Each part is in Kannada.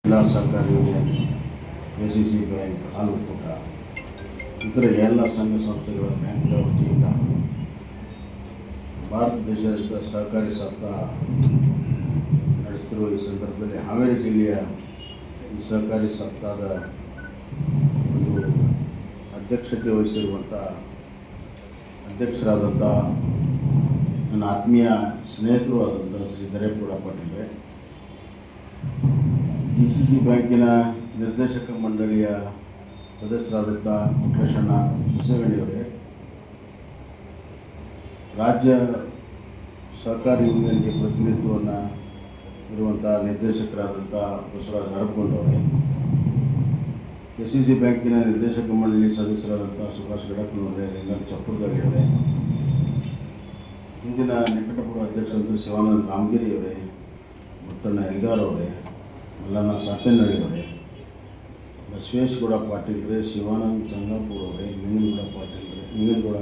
ಜಿಲ್ಲಾ ಸಹಕಾರಿ ಯೂನಿಯನ್, ಎಸಿಸಿ ಬ್ಯಾಂಕ್, ಹಾಲು ಒಕ್ಕೂಟ, ಇತರ ಎಲ್ಲ ಸಂಘ ಸಂಸ್ಥೆಗಳ ಬ್ಯಾಂಕ್ಗಳ ವತಿಯಿಂದ ಭಾರತ ದೇಶದ ಸಹಕಾರಿ ಸಪ್ತಾಹ ನಡೆಸುತ್ತಿರುವ ಈ ಸಂದರ್ಭದಲ್ಲಿ ಹಾವೇರಿ ಜಿಲ್ಲೆಯ ಈ ಸಹಕಾರಿ ಸಪ್ತಾಹದ ಒಂದು ಅಧ್ಯಕ್ಷತೆ ವಹಿಸಿರುವಂಥ ಅಧ್ಯಕ್ಷರಾದಂಥ ನನ್ನ ಆತ್ಮೀಯ ಸ್ನೇಹಿತರು ಆದಂಥ ಶ್ರೀ ದರೇಗೌಡ ಪಾಟೀಲ್ರೆ, ಡಿಸಿಸಿ ಬ್ಯಾಂಕಿನ ನಿರ್ದೇಶಕ ಮಂಡಳಿಯ ಸದಸ್ಯರಾದಂಥ ವೆಂಕಟೇಶಣ್ಣ ಹೊಸಗಣಿಯವರೇ, ರಾಜ್ಯ ಸಹಕಾರಿ ಯೂನಿಯನ್ಗೆ ಪ್ರತಿನಿಧಿತ್ವವನ್ನು ಇರುವಂಥ ನಿರ್ದೇಶಕರಾದಂಥ ಬಸವರಾಜ ಹರಪಗೊಂಡವರೇ, ಎಸಿಸಿ ಬ್ಯಾಂಕಿನ ನಿರ್ದೇಶಕ ಮಂಡಳಿ ಸದಸ್ಯರಾದಂಥ ಸುಭಾಷ್ ಗಡಕ್ನವರೇ, ಲಿಂಗನ್ ಚಪ್ಪುರದಳ್ಳಿಯವರೇ, ಹಿಂದಿನ ನಿಕಟಪೂರ್ವ ಅಧ್ಯಕ್ಷರಾದ ಶಿವಾನಂದ ರಾಮಗಿರಿಯವರೇ, ಮುತ್ತಣ್ಣ ಎಲ್ಗಾರ್ ಅವರೇ, ಮಲ್ಲಣ್ಣ ಸಾತೇನಹಳ್ಳಿಯವರೇ, ಬಸವೇಶ್ಗೌಡ ಪಾಟೀಲ್ರೆ, ಶಿವಾನಂದ ಸಂಗಾಪುರ ಅವರೇ, ಲಿಂಗನಗೌಡ ಪಾಟೀಲ್ರೆ, ಲಿಂಗನಗೌಡ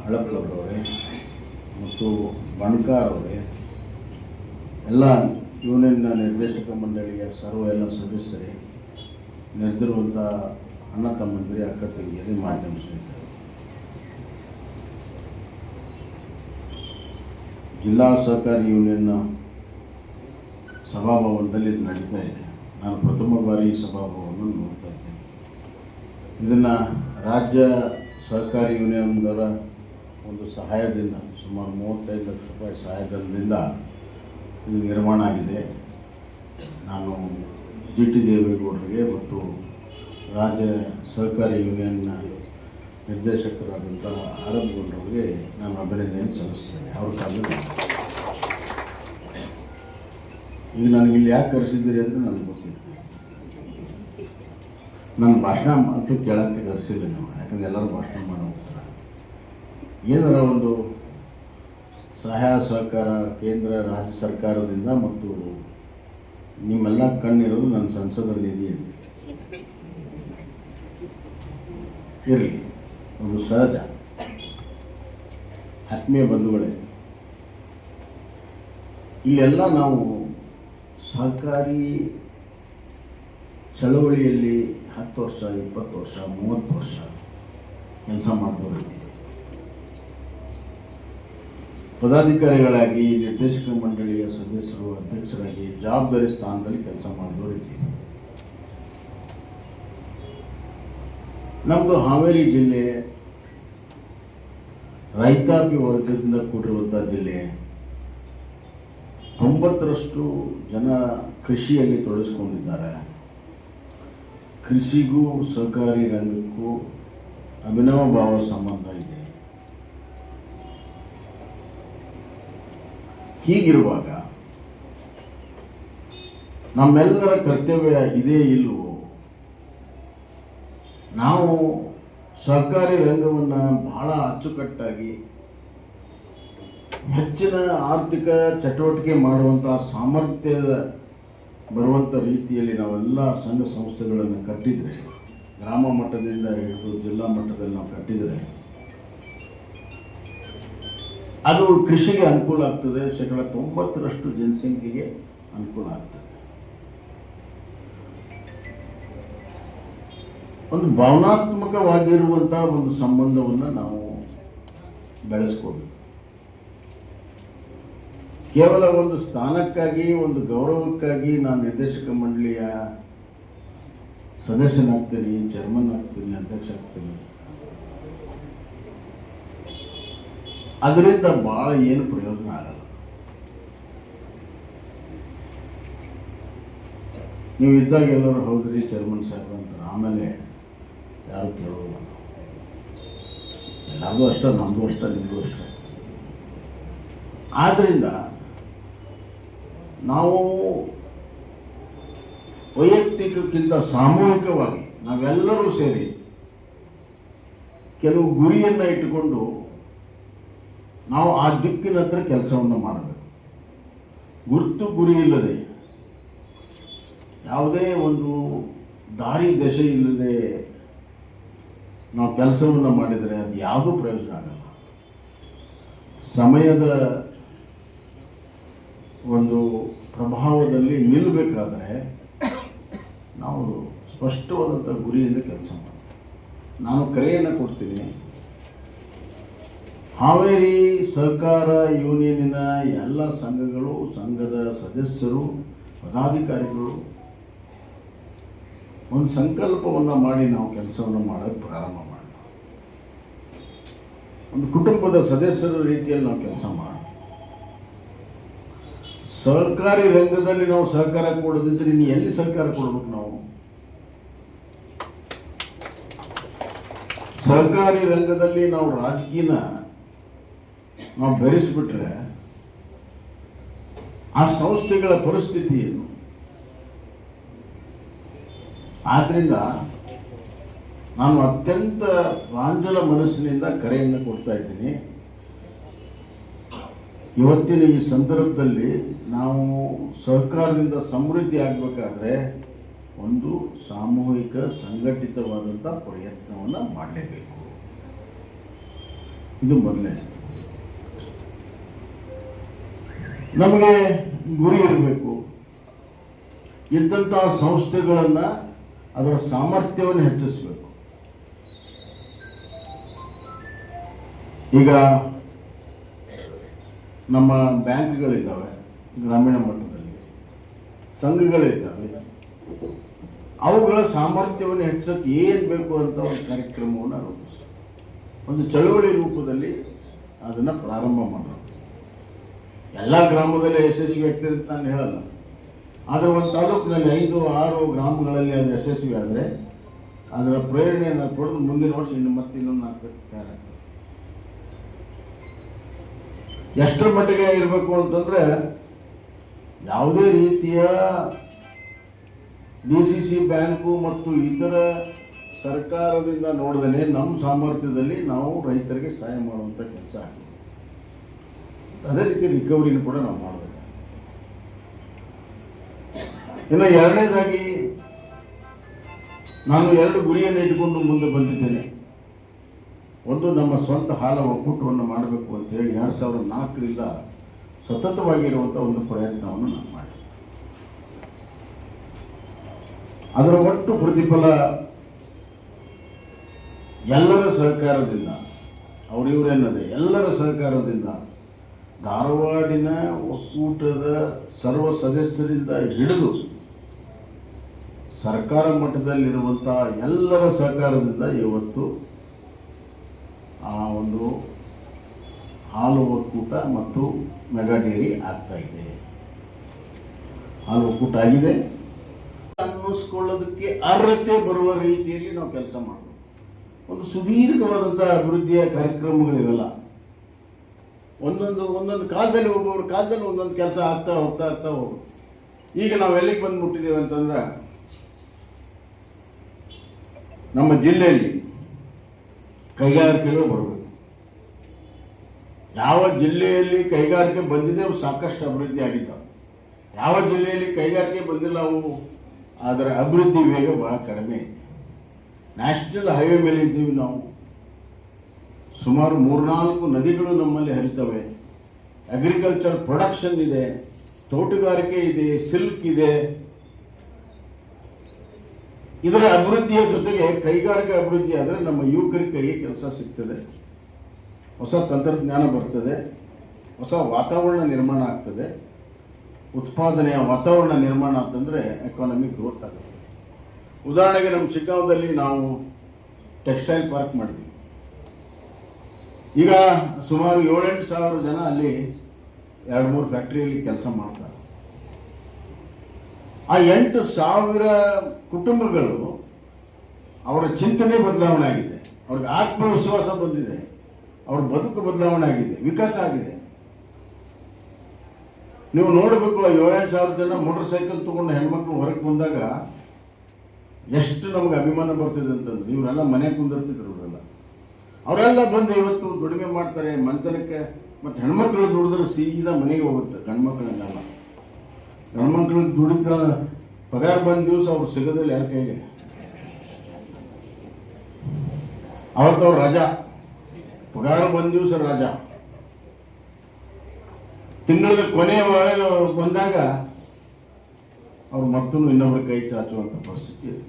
ಹಳಪ್ಪಳವರವರೇ ಮತ್ತು ಬಣ್ಕಾರ್ ಅವರೇ, ಎಲ್ಲ ಯೂನಿಯನ್ನ ನಿರ್ದೇಶಕ ಮಂಡಳಿಯ ಎಲ್ಲ ಸದಸ್ಯರೇ, ನೆರೆದಿರುವಂಥ ಅಣ್ಣ ತಮ್ಮಂದಿರಿ, ಅಕ್ಕ ತಂಗಿಯರೇ, ಮಾಧ್ಯಮ ಸ್ನೇಹಿತರು, ಜಿಲ್ಲಾ ಸಹಕಾರಿ ಯೂನಿಯನ್ನ ಸಭಾಭವನದಲ್ಲಿ ಇದು ನಡೀತಾ ಇದೆ. ನಾನು ಪ್ರಥಮ ಬಾರಿ ಈ ಸಭಾಭವನವನ್ನು ನೋಡ್ತಾ ಇದ್ದೇನೆ. ಇದನ್ನು ರಾಜ್ಯ ಸಹಕಾರಿ ಯೂನಿಯನ್ದವರ ಒಂದು ಸಹಾಯದಿಂದ ಸುಮಾರು 35 ಲಕ್ಷ ರೂಪಾಯಿ ಸಹಾಯಧನದಿಂದ ಇದು ನಿರ್ಮಾಣ ಆಗಿದೆ. ನಾನು ಜಿ ಟಿ ದೇವೇಗೌಡರಿಗೆ ಮತ್ತು ರಾಜ್ಯ ಸಹಕಾರಿ ಯೂನಿಯನ್ನ ನಿರ್ದೇಶಕರಾದಂಥ ಹರಪಗೊಂಡವರಿಗೆ ನಾನು ಅಭಿನಂದನೆ ಸಲ್ಲಿಸ್ತೇನೆ. ಅವ್ರ ಕಾಲದಲ್ಲಿ ಈಗ ನನಗೆ ಇಲ್ಲಿ ಯಾಕೆ ಕರೆಸಿದ್ದೀರಿ ಅಂತ ನನಗೆ ಗೊತ್ತಿಲ್ಲ. ನನ್ನ ಭಾಷಣ ಅಂತೂ ಕೇಳೋಕ್ಕೆ ಕರೆಸಿಲ್ಲ ನೀವು, ಯಾಕಂದರೆ ಎಲ್ಲರೂ ಭಾಷಣ ಮಾಡೋ ಹೋಗ್ತಾರೆ. ಏನಾರ ಒಂದು ಸಹಾಯ ಸಹಕಾರ ಕೇಂದ್ರ ರಾಜ್ಯ ಸರ್ಕಾರದಿಂದ ಮತ್ತು ನಿಮ್ಮೆಲ್ಲ ಕಣ್ಣಿರೋದು ನನ್ನ ಸಂಸದರ ನಿಧಿಯಲ್ಲಿ ಇರಲಿ, ಒಂದು ಸಹಜ. ಆತ್ಮೀಯ ಬಂಧುಗಳೇ, ಇಲ್ಲೆಲ್ಲ ನಾವು ಸಹಕಾರಿ ಚಳವಳಿಯಲ್ಲಿ 10 ವರ್ಷ, 20 ವರ್ಷ, 30 ವರ್ಷ ಕೆಲಸ ಮಾಡಿದವರಿದ್ದೀವಿ. ಪದಾಧಿಕಾರಿಗಳಾಗಿ, ನಿರ್ದೇಶಕ ಮಂಡಳಿಯ ಸದಸ್ಯರು, ಅಧ್ಯಕ್ಷರಾಗಿ ಜವಾಬ್ದಾರಿ ಸ್ಥಾನದಲ್ಲಿ ಕೆಲಸ ಮಾಡಿದವರಿದ್ದೀವಿ. ನಮ್ಮದು ಹಾವೇರಿ ಜಿಲ್ಲೆ ರೈತಾಪಿ ವರ್ಗದಿಂದ ಕೂಡಿರುವಂಥ ಜಿಲ್ಲೆ. 90ರಷ್ಟು ಜನ ಕೃಷಿಯಲ್ಲಿ ತೊಡಗಿಸ್ಕೊಂಡಿದ್ದಾರೆ. ಕೃಷಿಗೂ ಸಹಕಾರಿ ರಂಗಕ್ಕೂ ಅಭಿನವ ಭಾವ ಸಂಬಂಧ ಇದೆ. ಹೀಗಿರುವಾಗ ನಮ್ಮೆಲ್ಲರ ಕರ್ತವ್ಯ ಇದೇ ಇಲ್ಲವೋ? ನಾವು ಸಹಕಾರಿ ರಂಗವನ್ನು ಬಹಳ ಅಚ್ಚುಕಟ್ಟಾಗಿ ಹೆಚ್ಚಿನ ಆರ್ಥಿಕ ಚಟುವಟಿಕೆ ಮಾಡುವಂಥ ಸಾಮರ್ಥ್ಯದ ಬರುವಂಥ ರೀತಿಯಲ್ಲಿ ನಾವೆಲ್ಲ ಸಂಘ ಸಂಸ್ಥೆಗಳನ್ನು ಕಟ್ಟಿದರೆ, ಗ್ರಾಮ ಮಟ್ಟದಿಂದ ಹಿಡಿದು ಜಿಲ್ಲಾ ಮಟ್ಟದಲ್ಲಿ ನಾವು ಕಟ್ಟಿದರೆ ಅದು ಕೃಷಿಗೆ ಅನುಕೂಲ ಆಗ್ತದೆ. 90% ಜನಸಂಖ್ಯೆಗೆ ಅನುಕೂಲ ಆಗ್ತದೆ. ಒಂದು ಭಾವನಾತ್ಮಕವಾಗಿರುವಂಥ ಒಂದು ಸಂಬಂಧವನ್ನು ನಾವು ಬೆಳೆಸ್ಕೋಬೇಕು. ಕೇವಲ ಒಂದು ಸ್ಥಾನಕ್ಕಾಗಿ, ಒಂದು ಗೌರವಕ್ಕಾಗಿ ನಾನು ನಿರ್ದೇಶಕ ಮಂಡಳಿಯ ಸದಸ್ಯನಾಗ್ತೀನಿ, ಚೇರ್ಮನ್ ಆಗ್ತೀನಿ, ಅಧ್ಯಕ್ಷ ಆಗ್ತೀನಿ, ಅದರಿಂದ ಭಾಳ ಏನು ಪ್ರಯೋಜನ ಆಗಲ್ಲ. ನೀವು ಇದ್ದಾಗ ಎಲ್ಲರೂ ಹೌದ್ರಿ ಚೇರ್ಮನ್ ಸಾಹೇಬ್ ಅಂತಾರೆ, ಆಮೇಲೆ ಯಾರು ಕೇಳೋಲ್ಲ. ಎಲ್ಲರಿಗೂ ಅಷ್ಟೇ, ನಮ್ಮದು ಅಷ್ಟೇ, ನಿಮಗೂ ಅಷ್ಟೇ. ಆದ್ದರಿಂದ ನಾವು ವೈಯಕ್ತಿಕಕ್ಕಿಂತ ಸಾಮೂಹಿಕವಾಗಿ ನಾವೆಲ್ಲರೂ ಸೇರಿ ಕೆಲವು ಗುರಿಯನ್ನು ಇಟ್ಟುಕೊಂಡು ನಾವು ಆ ದಿಕ್ಕಿನ ಹತ್ರ ಕೆಲಸವನ್ನು ಮಾಡಬೇಕು. ಗುರುತು ಗುರಿ ಇಲ್ಲದೆ, ಯಾವುದೇ ಒಂದು ದಾರಿ ದಶೆ ಇಲ್ಲದೆ ನಾವು ಕೆಲಸವನ್ನು ಮಾಡಿದರೆ ಅದು ಯಾವುದೂ ಪ್ರಯೋಜನ ಆಗಲ್ಲ. ಸಮಯದ ಒಂದು ಪ್ರಭಾವದಲ್ಲಿ ನಿಲ್ಲಬೇಕಾದ್ರೆ ನಾವು ಸ್ಪಷ್ಟವಾದಂಥ ಗುರಿಯಿಂದ ಕೆಲಸ ಮಾಡಿ ನಾನು ಕರೆಯನ್ನು ಕೊಡ್ತೀನಿ. ಹಾವೇರಿ ಸಹಕಾರ ಯೂನಿಯನಿನ ಎಲ್ಲ ಸಂಘಗಳು, ಸಂಘದ ಸದಸ್ಯರು, ಪದಾಧಿಕಾರಿಗಳು ಒಂದು ಸಂಕಲ್ಪವನ್ನು ಮಾಡಿ ನಾವು ಕೆಲಸವನ್ನು ಮಾಡೋಕ್ಕೆ ಪ್ರಾರಂಭ ಮಾಡೋಣ. ಒಂದು ಕುಟುಂಬದ ಸದಸ್ಯರ ರೀತಿಯಲ್ಲಿ ನಾವು ಕೆಲಸ ಮಾಡೋಣ. ಸಹಕಾರಿ ರಂಗದಲ್ಲಿ ನಾವು ಸಹಕಾರ ಕೊಡೋದಿದ್ರೆ ಇನ್ನು ಎಲ್ಲಿ ಸಹಕಾರ ಕೊಡ್ಬೇಕು? ನಾವು ಸಹಕಾರಿ ರಂಗದಲ್ಲಿ ನಾವು ರಾಜಕೀಯನ ನಾವು ಬೆರೆಸಿಬಿಟ್ರೆ ಆ ಸಂಸ್ಥೆಗಳ ಪರಿಸ್ಥಿತಿ ಏನು? ಆದ್ದರಿಂದ ನಾನು ಅತ್ಯಂತ ಪ್ರಾಂಜಲ ಮನಸ್ಸಿನಿಂದ ಕರೆಯನ್ನು ಕೊಡ್ತಾ ಇದ್ದೀನಿ. ಇವತ್ತಿನ ಈ ಸಂದರ್ಭದಲ್ಲಿ ನಾವು ಸಹಕಾರದಿಂದ ಸಮೃದ್ಧಿ ಆಗಬೇಕಾದ್ರೆ ಒಂದು ಸಾಮೂಹಿಕ ಸಂಘಟಿತವಾದಂಥ ಪ್ರಯತ್ನವನ್ನು ಮಾಡಲೇಬೇಕು. ಇದು ಮೊದಲನೇ. ನಮಗೆ ಗುರಿ ಇರಬೇಕು. ಇದ್ದಂತಹ ಸಂಸ್ಥೆಗಳನ್ನು ಅದರ ಸಾಮರ್ಥ್ಯವನ್ನು ಹೆಚ್ಚಿಸಬೇಕು. ಈಗ ನಮ್ಮ ಬ್ಯಾಂಕ್ಗಳಿದ್ದಾವೆ, ಗ್ರಾಮೀಣ ಮಟ್ಟದಲ್ಲಿ ಸಂಘಗಳಿದ್ದಾವೆ. ಅವುಗಳ ಸಾಮರ್ಥ್ಯವನ್ನು ಹೆಚ್ಚಿಸೋಕ್ಕೆ ಏನು ಬೇಕು ಅಂತ ಒಂದು ಕಾರ್ಯಕ್ರಮವನ್ನು ರೂಪಿಸಬೇಕು. ಒಂದು ಚಳವಳಿ ರೂಪದಲ್ಲಿ ಅದನ್ನು ಪ್ರಾರಂಭ ಮಾಡಬೇಕು. ಎಲ್ಲ ಗ್ರಾಮದಲ್ಲಿ ಯಶಸ್ವಿ ಆಗ್ತದೆ ಅಂತ ನಾನು ಹೇಳಲ್ಲ. ಆದರೆ ಒಂದು ತಾಲೂಕಿನಲ್ಲಿ 5-6 ಗ್ರಾಮಗಳಲ್ಲಿ ಅದು ಯಶಸ್ವಿ ಆದರೆ ಅದರ ಪ್ರೇರಣೆಯನ್ನು ಪಡೆದು ಮುಂದಿನ ವರ್ಷ ಇನ್ನೊಂದು 4 ತಯಾರಾಗ್ತದೆ. ಎಷ್ಟರ ಮಟ್ಟಿಗೆ ಇರಬೇಕು ಅಂತಂದರೆ, ಯಾವುದೇ ರೀತಿಯ DCC ಬ್ಯಾಂಕು ಮತ್ತು ಇತರ ಸರ್ಕಾರದಿಂದ ನೋಡಿದ್ರೆ ನಮ್ಮ ಸಾಮರ್ಥ್ಯದಲ್ಲಿ ನಾವು ರೈತರಿಗೆ ಸಹಾಯ ಮಾಡುವಂಥ ಕೆಲಸ ಆಗ್ತದೆ. ಅದೇ ರೀತಿ ರಿಕವರಿನ ಕೂಡ ನಾವು ಮಾಡಬೇಕು. ಇನ್ನು ಎರಡನೇದಾಗಿ ನಾನು 2 ಗುರಿಯನ್ನು ಇಟ್ಟುಕೊಂಡು ಮುಂದೆ ಬಂದಿದ್ದೇನೆ. ಒಂದು, ನಮ್ಮ ಸ್ವಂತ ಹಾಲ ಒಕ್ಕೂಟವನ್ನು ಮಾಡಬೇಕು ಅಂತೇಳಿ 2004ರಿಂದ ಸತತವಾಗಿರುವಂಥ ಒಂದು ಪ್ರಯತ್ನವನ್ನು ನಾನು ಮಾಡಿದೆ. ಅದರ ಒಟ್ಟು ಪ್ರತಿಫಲ ಎಲ್ಲರ ಸಹಕಾರದಿಂದ, ಅವರಿವರೆನ್ನದೆ ಎಲ್ಲರ ಸಹಕಾರದಿಂದ ಧಾರವಾಡಿನ ಒಕ್ಕೂಟದ ಸರ್ವ ಸದಸ್ಯರಿಂದ ಹಿಡಿದು ಸರ್ಕಾರ ಮಟ್ಟದಲ್ಲಿರುವಂಥ ಎಲ್ಲರ ಸಹಕಾರದಿಂದ ಇವತ್ತು ಆ ಒಂದು ಹಾಲು ಒಕ್ಕೂಟ ಮತ್ತು ಮೆಗಾ ಡೇರಿ ಆಗ್ತಾ ಇದೆ. ಹಾಲು ಒಕ್ಕೂಟ ಆಗಿದೆ. ಅನ್ನಿಸ್ಕೊಳ್ಳೋದಕ್ಕೆ ಅರ್ಹತೆ ಬರುವ ರೀತಿಯಲ್ಲಿ ನಾವು ಕೆಲಸ ಮಾಡಬೇಕು. ಒಂದು ಸುದೀರ್ಘವಾದಂಥ ಅಭಿವೃದ್ಧಿಯ ಕಾರ್ಯಕ್ರಮಗಳಿವೆಲ್ಲ. ಒಂದೊಂದು ಕಾಲದಲ್ಲಿ ಒಬ್ಬೊಬ್ಬರ ಕಾಲದಲ್ಲಿ ಒಂದೊಂದು ಕೆಲಸ ಆಗ್ತಾ ಹೋಗುತ್ತೆ. ಈಗ ನಾವು ಎಲ್ಲಿಗೆ ಬಂದು ಮುಟ್ಟಿದ್ದೇವೆ ಅಂತಂದ್ರೆ, ನಮ್ಮ ಜಿಲ್ಲೆಯಲ್ಲಿ ಕೈಗಾರಿಕೆಗಳು ಬರಬೇಕು. ಯಾವ ಜಿಲ್ಲೆಯಲ್ಲಿ ಕೈಗಾರಿಕೆ ಬಂದಿದೆ ಅವು ಸಾಕಷ್ಟು ಅಭಿವೃದ್ಧಿ ಆಗಿದ್ದಾವೆ. ಯಾವ ಜಿಲ್ಲೆಯಲ್ಲಿ ಕೈಗಾರಿಕೆ ಬಂದಿಲ್ಲ ಅವು ಅದರ ಅಭಿವೃದ್ಧಿ ವೇಗ ಬಹಳ ಕಡಿಮೆ ಇದೆ. ನ್ಯಾಷನಲ್ ಹೈವೇ ಮೇಲೆ ಇದ್ದೀವಿ ನಾವು. ಸುಮಾರು 3-4 ನದಿಗಳು ನಮ್ಮಲ್ಲಿ ಹರಿತವೆ. ಅಗ್ರಿಕಲ್ಚರ್ ಪ್ರೊಡಕ್ಷನ್ ಇದೆ, ತೋಟಗಾರಿಕೆ ಇದೆ, ಸಿಲ್ಕ್ ಇದೆ. ಇದರ ಅಭಿವೃದ್ಧಿಯ ಜೊತೆಗೆ ಕೈಗಾರಿಕೆ ಅಭಿವೃದ್ಧಿ ಆದರೆ ನಮ್ಮ ಯುವಕರಿಗೆ ಕೈಗೆ ಕೆಲಸ ಸಿಗ್ತದೆ, ಹೊಸ ತಂತ್ರಜ್ಞಾನ ಬರ್ತದೆ, ಹೊಸ ವಾತಾವರಣ ನಿರ್ಮಾಣ ಆಗ್ತದೆ. ಉತ್ಪಾದನೆಯ ವಾತಾವರಣ ನಿರ್ಮಾಣ ಅಂತಂದರೆ ಎಕಾನಮಿಕ್ ಗ್ರೋತ್ ಆಗುತ್ತೆ. ಉದಾಹರಣೆಗೆ ನಮ್ಮ ಶಿಗ್ಗಾಂವದಲ್ಲಿ ನಾವು ಟೆಕ್ಸ್ಟೈಲ್ ಪಾರ್ಕ್ ಮಾಡಿದ್ವಿ. ಈಗ ಸುಮಾರು 7-8 ಸಾವಿರ ಜನ ಅಲ್ಲಿ 2-3 ಫ್ಯಾಕ್ಟ್ರಿಯಲ್ಲಿ ಕೆಲಸ ಮಾಡ್ತಾರೆ. ಆ 8,000 ಕುಟುಂಬಗಳು ಅವರ ಚಿಂತನೆ ಬದಲಾವಣೆ ಆಗಿದೆ, ಅವ್ರಿಗೆ ಆತ್ಮವಿಶ್ವಾಸ ಬಂದಿದೆ, ಅವ್ರ ಬದುಕು ಬದಲಾವಣೆ ಆಗಿದೆ, ವಿಕಾಸ ಆಗಿದೆ. ನೀವು ನೋಡಬೇಕು, 7,000 ಜನ ಮೋಟರ್ ಸೈಕಲ್ ತೊಗೊಂಡು ಹೆಣ್ಮಕ್ಳು ಹೊರಗೆ ಬಂದಾಗ ಎಷ್ಟು ನಮ್ಗೆ ಅಭಿಮಾನ ಬರ್ತಿದೆ ಅಂತಂದ್ರೆ, ಇವರೆಲ್ಲ ಮನೆ ಕುಂದಿರ್ತಿದ್ರು. ಅವರೆಲ್ಲ ಬಂದು ಇವತ್ತು ದುಡಿಮೆ ಮಾಡ್ತಾರೆ ಮಂತನಕ್ಕೆ. ಮತ್ತು ಹೆಣ್ಮಕ್ಳು ದುಡಿದ್ರೆ ಸೀದಾ ಮನೆಗೆ ಹೋಗುತ್ತೆ. ಗಂಡ್ಮಕ್ಳನ್ನೆಲ್ಲ ಗಂಡ್ಮಕ್ಳು ದುಡಿದ ಪಗಾರ ಬಂದ ದಿವಸ ಅವ್ರು ಸಿಗೋದಿಲ್ಲ ಯಾರ ಕೈಗೆ. ಅವತ್ತು ಅವ್ರು ರಜಾ, ಪಗಾರ ಬಂದ ದಿವಸ ರಜಾ. ತಿಂಗಳ ಕೊನೆಯ ಬಂದಾಗ ಅವ್ರು ಮತ್ತೂ ಇನ್ನೊಬ್ಬರ ಕೈ ಚಾಚುವಂಥ ಪರಿಸ್ಥಿತಿ ಇದೆ.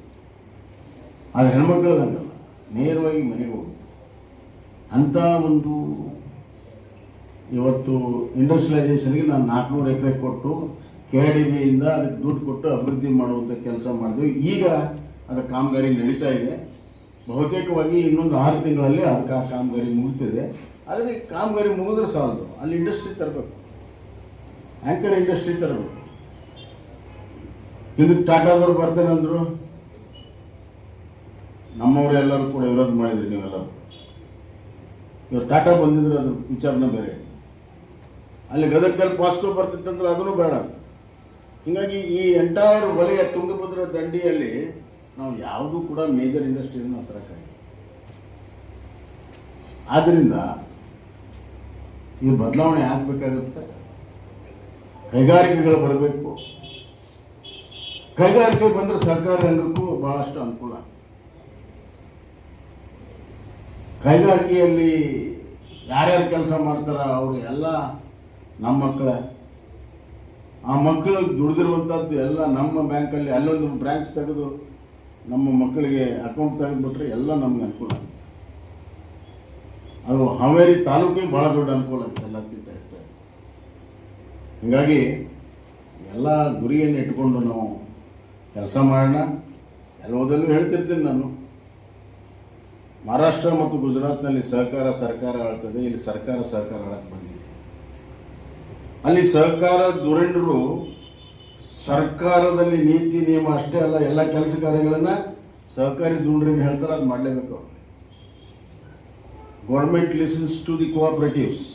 ಆದರೆ ಹೆಣ್ಮಕ್ಳದಂಗಲ್ಲ, ನೇರವಾಗಿ ಮನೆಗೆ ಹೋಗಿ ಅಂಥ ಒಂದು ಇವತ್ತು ಇಂಡಸ್ಟ್ರಿಯಲೈಸೇಷನ್ಗೆ ನಾನು 400 ಎಕರೆ ಕೊಟ್ಟು KIDBಯಿಂದ ಅದಕ್ಕೆ ದುಡ್ಡು ಕೊಟ್ಟು ಅಭಿವೃದ್ಧಿ ಮಾಡುವಂಥ ಕೆಲಸ ಮಾಡಿದ್ವಿ. ಈಗ ಅದರ ಕಾಮಗಾರಿ ನಡೀತಾ ಇದೆ. ಬಹುತೇಕವಾಗಿ ಇನ್ನೊಂದು 6 ತಿಂಗಳಲ್ಲಿ ಅದಕ್ಕೆ ಆ ಕಾಮಗಾರಿ ಮುಗಿತಿದೆ. ಆದರೆ ಕಾಮಗಾರಿ ಮುಗಿದ್ರೆ ಸಾಲದು, ಅಲ್ಲಿ ಇಂಡಸ್ಟ್ರಿ ತರಬೇಕು, ಆ್ಯಂಕರ್ ಇಂಡಸ್ಟ್ರಿ ತರಬೇಕು. ಇದಕ್ಕೆ ಟಾಟಾದವ್ರು ಬರ್ತೇನೆ ಅಂದರು, ನಮ್ಮವರು ಎಲ್ಲರೂ ಕೂಡ ವಿರೋಧ ಮಾಡಿದ್ರಿ ನೀವೆಲ್ಲರೂ. ಇವತ್ತು ಟಾಟಾ ಬಂದಿದ್ರೆ ಅದ್ರ ವಿಚಾರನೆ ಬೇರೆ. ಅಲ್ಲಿ ಗದಗದಲ್ಲಿ ಪಾಸ್ಕೋ ಬರ್ತಿತ್ತಂದ್ರೆ ಅದನ್ನು ಬೇಡ. ಹೀಗಾಗಿ ಈ ಎಂಟೈರ್ ವಲಯ ತುಂಗಭದ್ರಾ ದಂಡಿಯಲ್ಲಿ ನಾವು ಯಾವುದೂ ಕೂಡ ಮೇಜರ್ ಇಂಡಸ್ಟ್ರಿಯನ್ನು ತರಕ್ಕಾಗಿಲ್ಲ. ಆದ್ದರಿಂದ ಈ ಬದಲಾವಣೆ ಆಗಬೇಕಾಗುತ್ತೆ. ಕೈಗಾರಿಕೆಗಳು ಬರಬೇಕು. ಕೈಗಾರಿಕೆ ಬಂದರೆ ಸರ್ಕಾರ ರಂಗಕ್ಕೂ ಬಹಳಷ್ಟು ಅನುಕೂಲ. ಕೈಗಾರಿಕೆಯಲ್ಲಿ ಯಾರ್ಯಾರು ಕೆಲಸ ಮಾಡ್ತಾರ ಅವರು ಎಲ್ಲ ನಮ್ಮ ಮಕ್ಕಳ. ಆ ಮಕ್ಕಳು ದುಡಿದಿರುವಂಥದ್ದು ಎಲ್ಲ ನಮ್ಮ ಬ್ಯಾಂಕಲ್ಲಿ ಅಲ್ಲೊಂದು ಬ್ರಾಂಚ್ ತೆಗೆದು ನಮ್ಮ ಮಕ್ಕಳಿಗೆ ಅಕೌಂಟ್ ತೆಗೆದುಬಿಟ್ರೆ ಎಲ್ಲ ನಮ್ಗೆ ಅನುಕೂಲ. ಅದು ಹಾವೇರಿ ತಾಲೂಕಿಗೆ ಭಾಳ ದೊಡ್ಡ ಅನುಕೂಲ ಆಗುತ್ತೆ ಎಲ್ಲಕ್ಕಿಂತ ಹೆಚ್ಚಾಗಿ. ಹೀಗಾಗಿ ಎಲ್ಲ ಗುರಿಯನ್ನು ಇಟ್ಕೊಂಡು ನಾವು ಕೆಲಸ ಮಾಡೋಣ. ಎಲ್ಲೋದಲ್ಲೂ ಹೇಳ್ತಿರ್ತೀನಿ ನಾನು, ಮಹಾರಾಷ್ಟ್ರ ಮತ್ತು ಗುಜರಾತ್ನಲ್ಲಿ ಸರ್ಕಾರ ಆಳ್ತದೆ, ಇಲ್ಲಿ ಸರ್ಕಾರ ಆಳಕ್ಕೆ ಬಂದಿದೆ. ಅಲ್ಲಿ ಸಹಕಾರ ಧುರೀಣರು ಸರ್ಕಾರದಲ್ಲಿ ನೀತಿ ನಿಯಮ ಅಷ್ಟೇ ಅಲ್ಲ, ಎಲ್ಲ ಕೆಲಸ ಕಾರ್ಯಗಳನ್ನು ಸಹಕಾರಿ ಧುರೀಣರಿಗೆ ಹೇಳ್ತಾರೆ, ಅದು ಮಾಡಲೇಬೇಕು ಅವರು. Government listens to the cooperatives.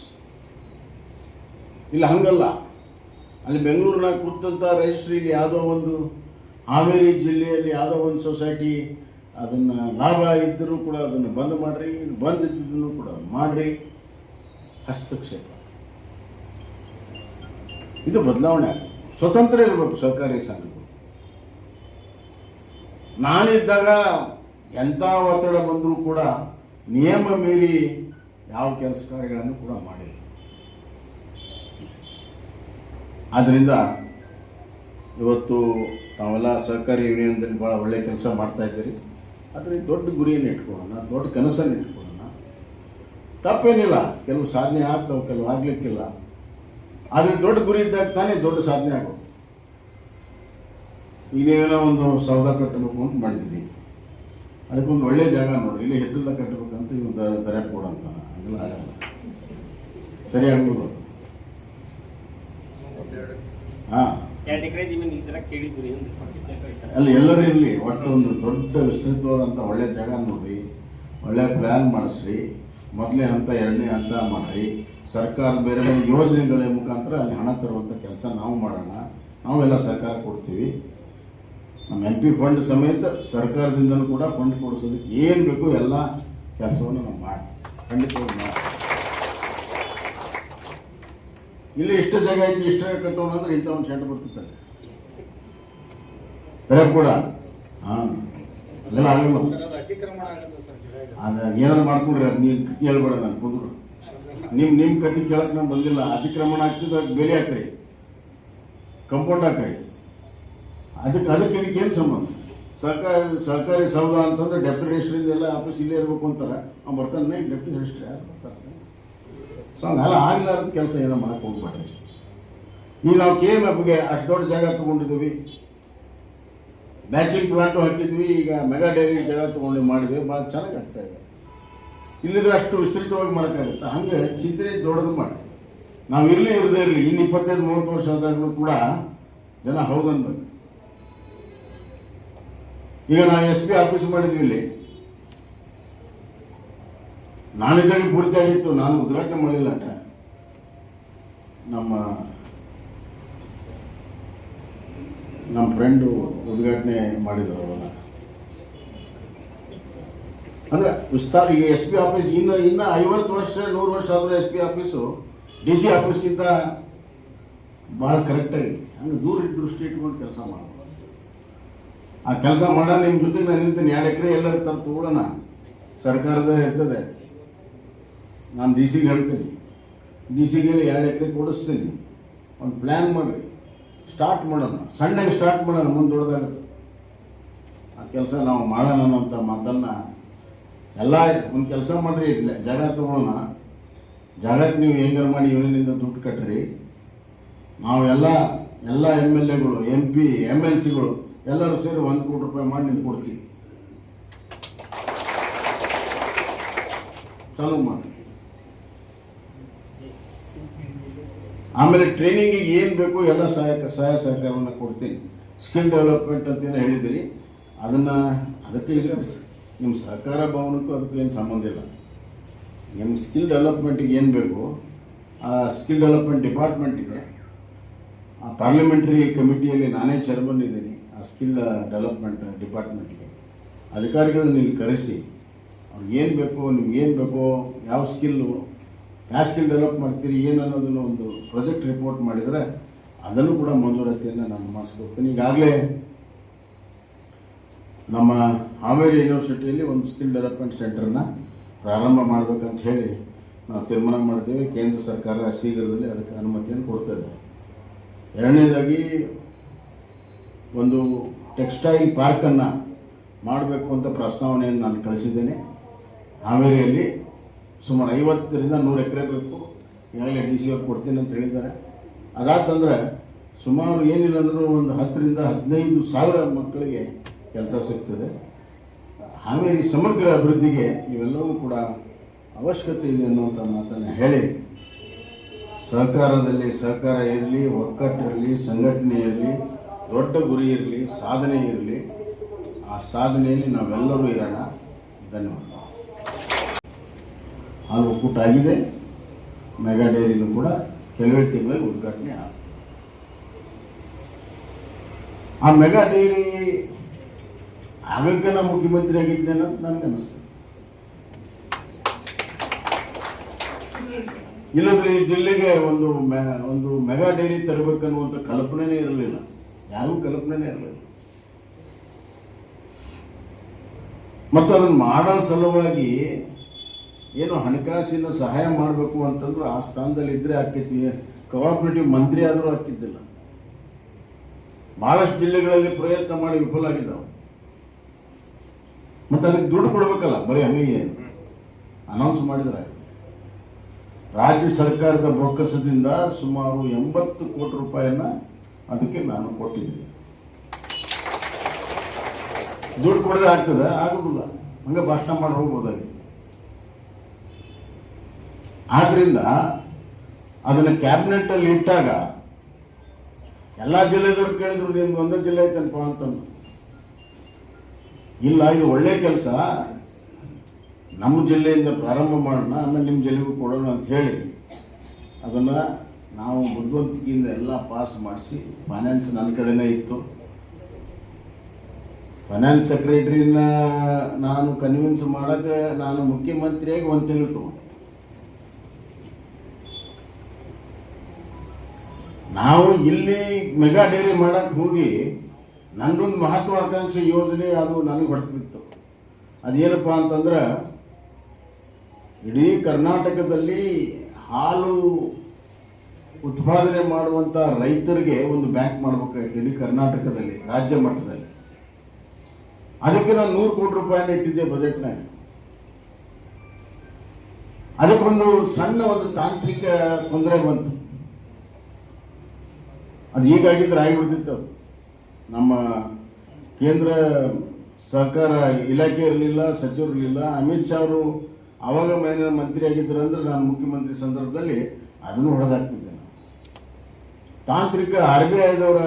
ಇಲ್ಲ ಹಂಗಲ್ಲ. ಅಲ್ಲಿ ಬೆಂಗಳೂರಿನಾಗ ಕೂತಂಥ ರಿಜಿಸ್ಟ್ರಿಲಿ ಯಾವುದೋ ಒಂದು ಹಾವೇರಿ ಜಿಲ್ಲೆಯಲ್ಲಿ ಯಾವುದೋ ಒಂದು ಸೊಸೈಟಿ ಅದನ್ನು ಲಾಭ ಇದ್ದರೂ ಕೂಡ ಅದನ್ನು ಬಂದ್ ಮಾಡಿರಿ, ಬಂದಿದ್ದನ್ನು ಕೂಡ ಮಾಡಿರಿ. ಹಸ್ತಕ್ಷೇಪ, ಇದು ಬದಲಾವಣೆ ಆಗುತ್ತೆ. ಸ್ವತಂತ್ರ ಇರಬೇಕು ಸಹಕಾರಿ ಸಂಘಗಳು. ನಾನಿದ್ದಾಗ ಎಂಥ ಒತ್ತಡ ಬಂದರೂ ಕೂಡ ನಿಯಮ ಮೀರಿ ಯಾವ ಕೆಲಸ ಕಾರ್ಯಗಳನ್ನು ಕೂಡ ಮಾಡಿಲ್ಲ. ಆದ್ದರಿಂದ ಇವತ್ತು ತಾವೆಲ್ಲ ಸಹಕಾರಿ ಯೂನಿಯನ್ದಲ್ಲಿ ಭಾಳ ಒಳ್ಳೆಯ ಕೆಲಸ ಮಾಡ್ತಾ ಇದ್ದೀರಿ. ಆದರೆ ದೊಡ್ಡ ಗುರಿಯನ್ನು ಇಟ್ಕೊಳ್ಳೋಣ, ದೊಡ್ಡ ಕನಸನ್ನು ಇಟ್ಕೊಳ್ಳೋಣ. ತಪ್ಪೇನಿಲ್ಲ, ಕೆಲವು ಸಾಧನೆ ಆಗ್ತಾವೆ, ಕೆಲವು ಆಗಲಿಕ್ಕಿಲ್ಲ. ಆದರೆ ದೊಡ್ಡ ಗುರಿ ಇದ್ದಾಗ ತಾನೇ ದೊಡ್ಡ ಸಾಧನೆ ಆಗೋದು. ಈಗ ನೀವೇನೋ ಒಂದು ಸೌಧ ಕಟ್ಟಬೇಕು ಅಂತ ಮಾಡಿದ್ದೀವಿ, ಅದಕ್ಕೊಂದು ಒಳ್ಳೆ ಜಾಗ ನೋಡ್ರಿ, ಇಲ್ಲಿ ಹಿತ್ತಲ ಕಟ್ಟಬೇಕಂತ ಇವು ದರ ಕೊಡಂತ ಹಂಗೆಲ್ಲ ಆಗಲ್ಲ, ಸರಿ ಆಗ್ಬೋದು. ಹಾಂ, ಅಲ್ಲಿ ಎಲ್ಲರೂ ಇರಲಿ, ಒಟ್ಟು ಒಂದು ದೊಡ್ಡ ವಿಸ್ತೃತವಾದಂಥ ಒಳ್ಳೆ ಜಾಗ ನೋಡ್ರಿ, ಒಳ್ಳೆ ಪ್ಲ್ಯಾನ್ ಮಾಡಿಸ್ರಿ, ಮೊದಲನೇ ಹಂತ ಎರಡನೇ ಹಂತ ಮಾಡಿರಿ. ಸರ್ಕಾರ ಬೇರೆ ಬೇರೆ ಯೋಜನೆಗಳ ಮುಖಾಂತರ ಅಲ್ಲಿ ಹಣ ತರುವಂಥ ಕೆಲಸ ನಾವು ಮಾಡೋಣ. ನಾವೆಲ್ಲ ಸರ್ಕಾರ ಕೊಡ್ತೀವಿ. ನಮ್ಮ MP ಫಂಡ್ ಸಮೇತ ಸರ್ಕಾರದಿಂದಲೂ ಕೂಡ ಫಂಡ್ ಕೊಡಿಸೋದಕ್ಕೆ ಏನು ಬೇಕು ಎಲ್ಲ ಕೆಲಸವನ್ನು ನಾವು ಮಾಡಿ ಖಂಡಿತವಾಗಿ ಮಾಡಿ. ಇಲ್ಲಿ ಇಷ್ಟು ಜಾಗ ಐತಿ, ಇಷ್ಟ ಕಟ್ಟೋಣ ಅಂದ್ರೆ ಇಂಥ ಒಂದು ಶೆಡ್ ಬರ್ತಿರ್ತಾರೆ ಬೇರೆ ಕೂಡ. ಹಾಂ, ಅದೆಲ್ಲ ಆಗಲ್ಲ. ಅದು ಏನಾದ್ರು ಮಾಡ್ಕೊಂಡ್ರಿ, ಅದು ನೀವು ಕತಿ ಹೇಳ್ಬೇಡ, ನಾನು ಕುಂದ್ರು ನಿಮ್ಮ ಕತಿ ಕೇಳಕ್ಕೆ ನಾನು ಬಂದಿಲ್ಲ. ಅತಿಕ್ರಮಣ ಆಗ್ತಿದ್ದು ಅದಕ್ಕೆ ಬೇರೆ ಹಾಕ್ರಿ, ಕಂಪೌಂಡ್ ಹಾಕ್ರಿ. ಅದಕ್ಕೆ ಇದಕ್ಕೇನು ಸಂಬಂಧ? ಸಹಕಾರಿ ಸೌಧ ಅಂತಂದ್ರೆ ಡೆಪ್ಯೂಟಿ ರಿಜಿಸ್ಟ್ರಿಂದ ಎಲ್ಲ ಆಫೀಸ್ ಇಲ್ಲೇ ಇರಬೇಕು ಅಂತಾರೆ. ಅವ್ನು ಬರ್ತಾನೆ, ಡೆಪ್ಯೂಟಿ ರಿಜಿಸ್ಟ್ರಿ ಯಾರು ಬರ್ತಾರೆ? ಸೊ ಹಂಗೆಲ್ಲ ಆಗಲಾರ್ದ ಕೆಲಸ ಏನೋ ಮಾಡಕ್ಕೆ ಹೋಗ್ಬೇಡ್ರಿ. ಈಗ ನಾವು KMFಗೆ ಅಷ್ಟು ದೊಡ್ಡ ಜಾಗ ತೊಗೊಂಡಿದ್ದೀವಿ, ಮ್ಯಾಚಿಂಗ್ ಪ್ಲಾಂಟು ಹಾಕಿದ್ವಿ, ಈಗ ಮೆಗಾ ಡೈರಿ ಜಾಗ ತೊಗೊಂಡು ಮಾಡಿದ್ವಿ, ಭಾಳ ಚೆನ್ನಾಗಿ ಆಗ್ತಾ ಇದೆ. ಇಲ್ಲಿದ್ರೆ ಅಷ್ಟು ವಿಸ್ತೃತವಾಗಿ ಮಾಡೋಕ್ಕಾಗುತ್ತೆ. ಹಾಗೆ ಚಿಂತನೆ ದೊಡ್ಡದು ಮಾಡಿ. ನಾವು ಇರಲಿ ಇರದೇ ಇರಲಿ, ಇನ್ನು 25-30 ವರ್ಷ ಆದಾಗಲೂ ಕೂಡ ಜನ ಹೌದನ್ಬೇಕು. ಈಗ ನಾವು SP ಆಫೀಸ್ ಮಾಡಿದ್ವಿ ಇಲ್ಲಿ, ನಾನಿದ್ದಾಗ ಪೂರ್ತಿ ಆಗಿತ್ತು, ನಾನು ಉದ್ಘಾಟನೆ ಮಾಡಲಿಲ್ಲ. ನಮ್ಮ ಫ್ರೆಂಡು ಉದ್ಘಾಟನೆ ಮಾಡಿದ್ರು ಅವನ್ನ. ಅಂದರೆ ವಿಸ್ತಾರ. ಈಗ SP ಆಫೀಸ್ ಇನ್ನು 50 ವರ್ಷ 100 ವರ್ಷ ಆದರೂ SP ಆಫೀಸು DC ಆಫೀಸ್ಗಿಂತ ಭಾಳ ಕರೆಕ್ಟಾಗಿ ಹಂಗೆ ದೂರ ದೃಷ್ಟಿ ಇಟ್ಕೊಂಡು ಕೆಲಸ ಮಾಡೋದು. ಆ ಕೆಲಸ ಮಾಡೋ ನಿಮ್ಮ ಜೊತೆಗೆ ನಾನು ನಿಂತೀನಿ. 2 ಎಕರೆ ಎಲ್ಲರೂ ತರ ತಗೊಳ್ಳೋಣ, ಸರ್ಕಾರದ ಇರ್ತದೆ. ನಾನು DC ಗೆ ಹೇಳ್ತೀನಿ, DC ಗೆ 2 ಎಕರೆ ಕೊಡಿಸ್ತೀನಿ, ಒಂದು ಪ್ಲ್ಯಾನ್ ಮಾಡಿ ಸ್ಟಾರ್ಟ್ ಮಾಡೋಣ, ಸಣ್ಣಗೆ ಸ್ಟಾರ್ಟ್ ಮಾಡೋಣ, ಮುಂದೆ ದೊಡ್ಡದಾಗುತ್ತೆ. ಆ ಕೆಲಸ ನಾವು ಮಾಡೋಣ ಅನ್ನೋಂಥ ಮಾತನ್ನ ಎಲ್ಲ ಒಂದು ಕೆಲಸ ಮಾಡಿರಿ, ಜಾಗ ತಗೊಳ್ಳೋಣ, ಜಾಗಕ್ಕೆ ನೀವು ಹೆಂಗಾರು ಮಾಡಿ ಯೂನಿಯನಿಂದ ದುಡ್ಡು ಕಟ್ಟಿರಿ, ನಾವು ಎಲ್ಲ MLA ಗಳು MP MLCಗಳು ಎಲ್ಲರೂ ಸೇರಿ 1 ಕೋಟಿ ರೂಪಾಯಿ ಮಾಡಿ ನಿಮ್ಗೆ ಕೊಡ್ತೀವಿ, ಚಾಲೂ ಮಾಡಿ. ಆಮೇಲೆ ಟ್ರೈನಿಂಗಿಗೆ ಏನು ಬೇಕು ಎಲ್ಲ ಸಹಾಯ ಸಹಕಾರವನ್ನು ಕೊಡ್ತೀನಿ. ಸ್ಕಿಲ್ ಡೆವಲಪ್ಮೆಂಟ್ ಅಂತೇನು ಹೇಳಿದಿರಿ, ಅದಕ್ಕೆ ಈಗ ನಿಮ್ಮ ಸಹಕಾರ ಭವನಕ್ಕೂ ಅದಕ್ಕೂ ಏನು ಸಂಬಂಧ ಇಲ್ಲ. ನಿಮ್ಮ ಸ್ಕಿಲ್ ಡೆವಲಪ್ಮೆಂಟಿಗೆ ಏನು ಬೇಕು ಆ ಸ್ಕಿಲ್ ಡೆವಲಪ್ಮೆಂಟ್ ಡಿಪಾರ್ಟ್ಮೆಂಟಿಗೆ, ಆ ಪಾರ್ಲಿಮೆಂಟ್ರಿ ಕಮಿಟಿಯಲ್ಲಿ ನಾನೇ ಚೇರ್ಮನ್ ಇದ್ದೀನಿ. ಆ ಸ್ಕಿಲ್ ಡೆವಲಪ್ಮೆಂಟ್ ಡಿಪಾರ್ಟ್ಮೆಂಟ್ಗೆ ಅಧಿಕಾರಿಗಳನ್ನ ಇಲ್ಲಿ ಕರೆಸಿ ಅವ್ರಿಗೆ ಏನು ಬೇಕು, ನಿಮ್ಗೆ ಏನು ಬೇಕೋ, ಯಾವ ಸ್ಕಿಲ್ ಡೆವಲಪ್ ಮಾಡ್ತೀರಿ ಏನು ಅನ್ನೋದನ್ನು ಒಂದು ಪ್ರಾಜೆಕ್ಟ್ ರಿಪೋರ್ಟ್ ಮಾಡಿದರೆ ಅದನ್ನು ಕೂಡ ಮಂಜೂರಾತಿಯನ್ನು ನಾನು ಮಾಡಿಸ್ಕೊಡ್ತೀನಿ. ಈಗಾಗಲೇ ನಮ್ಮ ಹಾವೇರಿ ಯೂನಿವರ್ಸಿಟಿಯಲ್ಲಿ ಒಂದು ಸ್ಕಿಲ್ ಡೆವಲಪ್ಮೆಂಟ್ ಸೆಂಟರ್ನ ಪ್ರಾರಂಭ ಮಾಡಬೇಕಂತ ಹೇಳಿ ನಾವು ತೀರ್ಮಾನ ಮಾಡಿದ್ದೇವೆ. ಕೇಂದ್ರ ಸರ್ಕಾರ ಶೀಘ್ರದಲ್ಲಿ ಅದಕ್ಕೆ ಅನುಮತಿಯನ್ನು ಕೊಡ್ತದೆ. ಎರಡನೇದಾಗಿ ಒಂದು ಟೆಕ್ಸ್ಟೈಲ್ ಪಾರ್ಕನ್ನು ಮಾಡಬೇಕು ಅಂತ ಪ್ರಸ್ತಾವನೆಯನ್ನು ನಾನು ಕಳಿಸಿದ್ದೇನೆ. ಹಾವೇರಿಯಲ್ಲಿ ಸುಮಾರು 50ರಿಂದ 100 ಎಕರೆ ಬೇಕು, ಈಗಾಗಲೇ DC ಅವ್ರು ಕೊಡ್ತೀನಿ ಅಂತ ಹೇಳಿದ್ದಾರೆ. ಅದಾತಂದ್ರೆ ಸುಮಾರು ಏನಿಲ್ಲ ಅಂದರೂ ಒಂದು 10ರಿಂದ 15 ಸಾವಿರ ಮಕ್ಕಳಿಗೆ ಕೆಲಸ ಸಿಗ್ತದೆ. ಹಾವೇರಿ ಸಮಗ್ರ ಅಭಿವೃದ್ಧಿಗೆ ಇವೆಲ್ಲವೂ ಕೂಡ ಅವಶ್ಯಕತೆ ಇದೆ ಅನ್ನುವಂಥ ಮಾತನ್ನು ಹೇಳಿ, ಸಹಕಾರ ಇರಲಿ, ಒಕ್ಕಟ್ಟಿರಲಿ, ಸಂಘಟನೆ ಇರಲಿ, ದೊಡ್ಡ ಗುರಿ ಇರಲಿ, ಸಾಧನೆ ಇರಲಿ, ಆ ಸಾಧನೆಯಲ್ಲಿ ನಾವೆಲ್ಲರೂ ಇರೋಣ. ಧನ್ಯವಾದ. ಹಾಲು ಒಕ್ಕೂಟ ಆಗಿದೆ, ಮೆಗಾ ಡೈರಿನೂ ಕೂಡ ಕೆಲವೇ ತಿಂಗಳಲ್ಲಿ ಉದ್ಘಾಟನೆ ಆಗುತ್ತೆ. ಆ ಮೆಗಾ ಡೈರಿ ಆಗಕ್ಕೆ ನಾನು ಮುಖ್ಯಮಂತ್ರಿ ಆಗಿದ್ದೇನೆ ಅಂತ ನನಗೆ ಅನ್ನಿಸ್ತದೆ. ಇಲ್ಲಂದ್ರೆ ಈ ಜಿಲ್ಲೆಗೆ ಒಂದು ಮೆಗಾ ಡೈರಿ ತರಬೇಕನ್ನುವಂಥ ಕಲ್ಪನೆನೇ ಇರಲಿಲ್ಲ, ಯಾರಿಗೂ ಕಲ್ಪನೆನೇ ಇರಲಿಲ್ಲ. ಮತ್ತು ಅದನ್ನು ಮಾಡೋ ಸಲುವಾಗಿ ಏನು ಹಣಕಾಸಿನ ಸಹಾಯ ಮಾಡಬೇಕು ಅಂತಂದ್ರೆ ಆ ಸ್ಥಾನದಲ್ಲಿ ಇದ್ದರೆ ಆಕ್ಕೈತಿ, ಕೋಆಪರೇಟಿವ್ ಮಂತ್ರಿ ಆದರೂ ಹಾಕಿದ್ದಿಲ್ಲ. ಭಾಳಷ್ಟು ಜಿಲ್ಲೆಗಳಲ್ಲಿ ಪ್ರಯತ್ನ ಮಾಡಿ ವಿಫಲ ಆಗಿದ್ದಾವೆ. ಮತ್ತು ಅದಕ್ಕೆ ದುಡ್ಡು ಕೊಡಬೇಕಲ್ಲ, ಬರೀ ಹಂಗೆ ಅನೌನ್ಸ್ ಮಾಡಿದ್ರೆ. ರಾಜ್ಯ ಸರ್ಕಾರದ ಬೊಕ್ಕಸದಿಂದ ಸುಮಾರು 80 ಕೋಟಿ ರೂಪಾಯಿಯನ್ನ ಅದಕ್ಕೆ ನಾನು ಕೊಟ್ಟಿದ್ದೀನಿ. ದುಡ್ಡು ಕೊಡದೆ ಆಗ್ತದೆ? ಆಗೋದಿಲ್ಲ, ಹಂಗೆ ಭಾಷಣ ಮಾಡಿ ಹೋಗ್ಬೋದಾಗಿ. ಆದ್ರಿಂದ ಅದನ್ನು ಕ್ಯಾಬಿನೆಟ್ಟಲ್ಲಿ ಇಟ್ಟಾಗ ಎಲ್ಲ ಜಿಲ್ಲೆದವ್ರು ಕೇಳಿದ್ರು, ನಿಮ್ದು ಒಂದೇ ಜಿಲ್ಲೆ ಐತನಪ್ಪ ಅಂತಂದು. ಇಲ್ಲ, ಇದು ಒಳ್ಳೆ ಕೆಲಸ, ನಮ್ಮ ಜಿಲ್ಲೆಯಿಂದ ಪ್ರಾರಂಭ ಮಾಡೋಣ, ಆಮೇಲೆ ನಿಮ್ಮ ಜಿಲ್ಲೆಗೂ ಕೊಡೋಣ ಅಂತ ಹೇಳಿ ಅದನ್ನು ನಾವು ಬುದ್ಧಿವಂತಿಕೆಯಿಂದ ಎಲ್ಲ ಪಾಸ್ ಮಾಡಿಸಿ, ಫೈನಾನ್ಸ್ ನನ್ನ ಕಡೆನೇ ಇತ್ತು. ಫೈನಾನ್ಸ್ ಸೆಕ್ರೆಟರಿನ ನಾನು ಕನ್ವಿನ್ಸ್ ಮಾಡೋಕ್ಕೆ ನಾನು ಮುಖ್ಯಮಂತ್ರಿಯಾಗಿ 1 ತಿಂಗಳು ತಗೊಂಡೆ. ನಾವು ಇಲ್ಲಿ ಮೆಗಾ ಡೈರಿ ಮಾಡಕ್ಕೆ ಹೋಗಿ ನನ್ನೊಂದು ಮಹತ್ವಾಕಾಂಕ್ಷಿ ಯೋಜನೆ ಅದು ನನಗೆ ಹೊರಟಿತ್ತು. ಅದೇನಪ್ಪ ಅಂತಂದ್ರೆ, ಇಡೀ ಕರ್ನಾಟಕದಲ್ಲಿ ಹಾಲು ಉತ್ಪಾದನೆ ಮಾಡುವಂಥ ರೈತರಿಗೆ ಒಂದು ಬ್ಯಾಂಕ್ ಮಾಡಬೇಕಾಗಿತ್ತು, ಇಡೀ ಕರ್ನಾಟಕದಲ್ಲಿ, ರಾಜ್ಯ ಮಟ್ಟದಲ್ಲಿ. ಅದಕ್ಕೆ ನಾನು 100 ಕೋಟಿ ರೂಪಾಯಿನ ಇಟ್ಟಿದ್ದೆ ಬಜೆಟ್ನಾಗ. ಅದಕ್ಕೊಂದು ಸಣ್ಣ ಒಂದು ತಾಂತ್ರಿಕ ತೊಂದರೆ ಬಂತು. ಅದು ಹೀಗಾಗಿದ್ರೆ ಆಗಿಬಿಡ್ತಿತ್ತು. ನಮ್ಮ ಕೇಂದ್ರ ಸಹಕಾರ ಇಲಾಖೆ ಇರಲಿಲ್ಲ, ಸಚಿವರು ಇರಲಿಲ್ಲ. ಅಮಿತ್ ಶಾ ಅವರು ಆವಾಗ ಮಂತ್ರಿ ಆಗಿದ್ರು ಅಂದ್ರೆ ನಾನು ಮುಖ್ಯಮಂತ್ರಿ ಸಂದರ್ಭದಲ್ಲಿ ಅದನ್ನು ಹೊಡೆದಾಕ್ತಿದ್ದೆ. ತಾಂತ್ರಿಕ RBIದವರ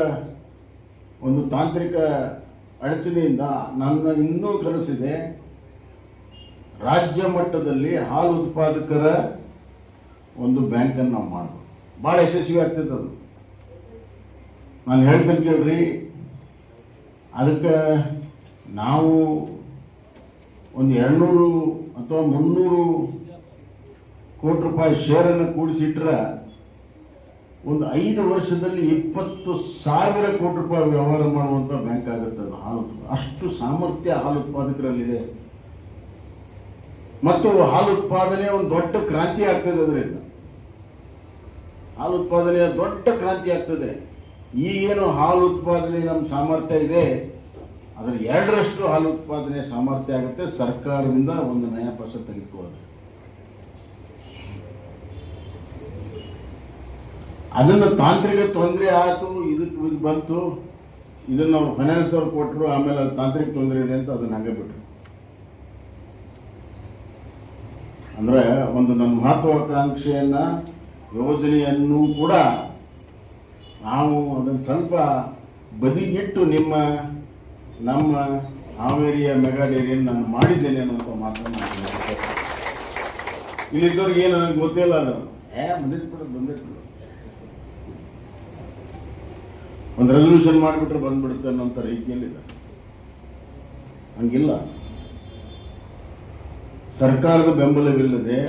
ಒಂದು ತಾಂತ್ರಿಕ ಅಡಚಣೆಯಿಂದ ನನ್ನ ಇನ್ನೂ ಕನಸಿದೆ, ರಾಜ್ಯ ಮಟ್ಟದಲ್ಲಿ ಹಾಲು ಉತ್ಪಾದಕರ ಒಂದು ಬ್ಯಾಂಕನ್ನು ನಾವು ಮಾಡಬೇಕು. ಭಾಳ ಯಶಸ್ವಿ ಆಗ್ತದೆ ಅದು. ನಾನು ಹೇಳ್ತೇನೆ ಕೇಳ್ರಿ, ಅದಕ್ಕೆ ನಾವು ಒಂದು 200 ಅಥವಾ 300 ಕೋಟಿ ರೂಪಾಯಿ ಶೇರನ್ನು ಕೂಡಿಸಿಟ್ರೆ ಒಂದು 5 ವರ್ಷದಲ್ಲಿ 20,000 ಕೋಟಿ ರೂಪಾಯಿ ವ್ಯವಹಾರ ಮಾಡುವಂಥ ಬ್ಯಾಂಕ್ ಆಗುತ್ತೆ ಅದು. ಹಾಲು ಅಷ್ಟು ಸಾಮರ್ಥ್ಯ ಹಾಲು ಉತ್ಪಾದಕರಲ್ಲಿದೆ. ಮತ್ತು ಹಾಲು ಉತ್ಪಾದನೆ ಒಂದು ದೊಡ್ಡ ಕ್ರಾಂತಿ ಆಗ್ತದೆ. ಅದರಿಂದ ಹಾಲು ಉತ್ಪಾದನೆಯ ದೊಡ್ಡ ಕ್ರಾಂತಿ ಆಗ್ತದೆ. ಈಗೇನು ಹಾಲು ಉತ್ಪಾದನೆ ನಮ್ಮ ಸಾಮರ್ಥ್ಯ ಇದೆ, ಅದರ 2ರಷ್ಟು ಹಾಲು ಉತ್ಪಾದನೆ ಸಾಮರ್ಥ್ಯ ಆಗುತ್ತೆ ಸರ್ಕಾರದಿಂದ ಒಂದು ನಯಾ ಪೈಸೆ ತೆಗೆದುಕೊಳ್ಳೋದು. ಅದನ್ನು ತಾಂತ್ರಿಕ ತೊಂದರೆ ಆಯಿತು, ಇದು ಬಂತು, ಇದನ್ನು ಅವ್ರು ಫೈನಾನ್ಸ್ ಅವ್ರು ಕೊಟ್ಟರು, ಆಮೇಲೆ ಅದು ತಾಂತ್ರಿಕ ತೊಂದರೆ ಇದೆ ಅಂತ ಅದನ್ನು ಹಾಗೆ ಬಿಟ್ಟರು. ಅಂದರೆ ಒಂದು ನನ್ನ ಮಹತ್ವಾಕಾಂಕ್ಷೆಯನ್ನು ಯೋಜನೆಯನ್ನು ಕೂಡ ನಾವು ಅದನ್ನು ಸ್ವಲ್ಪ ಬದಿಗಿಟ್ಟು ನಮ್ಮ ಹಾವೇರಿಯ ಮೆಗಾ ಡೈರಿಯನ್ನು ನಾನು ಮಾಡಿದ್ದೇನೆ ಅನ್ನುವಂಥ ಮಾತನ್ನು ಇಲ್ಲಿದ್ದವ್ರಿಗೆ ಏನು ನನಗೆ ಗೊತ್ತಿಲ್ಲ. ಅದು ಬಂದಿಟ್ಟು ಒಂದು ರೆಸಲ್ಯೂಷನ್ ಮಾಡಿಬಿಟ್ರೆ ಬಂದ್ಬಿಡುತ್ತೆ ಅನ್ನೋಂಥ ರೀತಿಯಲ್ಲಿಲ್ಲ. ಹಂಗಿಲ್ಲ. ಸರ್ಕಾರದ ಬೆಂಬಲವಿಲ್ಲದೆ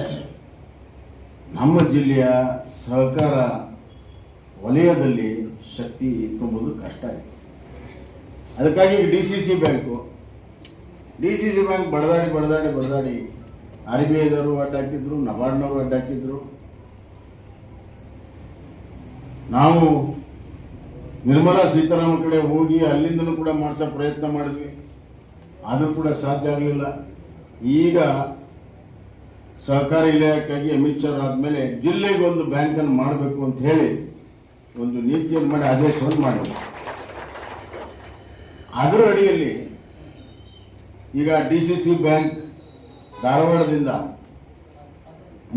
ನಮ್ಮ ಜಿಲ್ಲೆಯ ಸಹಕಾರ ವಲಯದಲ್ಲಿ ಶಕ್ತಿ ತುಂಬುವುದು ಕಷ್ಟ ಇದೆ. ಅದಕ್ಕಾಗಿ DCC ಬ್ಯಾಂಕ್ ಬಡದಾಡಿ RBIದವರು ಅಡ್ಡ ಹಾಕಿದ್ರು, ನಬಾರ್ಡ್ನವರು ಅಡ್ಡ ಹಾಕಿದ್ರು. ನಾವು ನಿರ್ಮಲಾ ಸೀತಾರಾಮನ್ ಕಡೆ ಹೋಗಿ ಅಲ್ಲಿಂದನೂ ಕೂಡ ಮಾಡಿಸೋ ಪ್ರಯತ್ನ ಮಾಡಿದ್ವಿ, ಆದರೂ ಕೂಡ ಸಾಧ್ಯ ಆಗಲಿಲ್ಲ. ಈಗ ಸಹಕಾರ ಇಲಾಖೆಯಾಗಿ ಅಮಿತ್ ಶಾ ಆದಮೇಲೆ ಜಿಲ್ಲೆಗೆ ಒಂದು ಬ್ಯಾಂಕನ್ನು ಮಾಡಬೇಕು ಅಂತ ಹೇಳಿ ಒಂದು ನೀತಿಯನ್ನು ಮಾಡಿ ಆದೇಶವನ್ನು ಮಾಡಿದ್ರು. ಅದರ ಅಡಿಯಲ್ಲಿ ಈಗ DCC ಬ್ಯಾಂಕ್ ಧಾರವಾಡದಿಂದ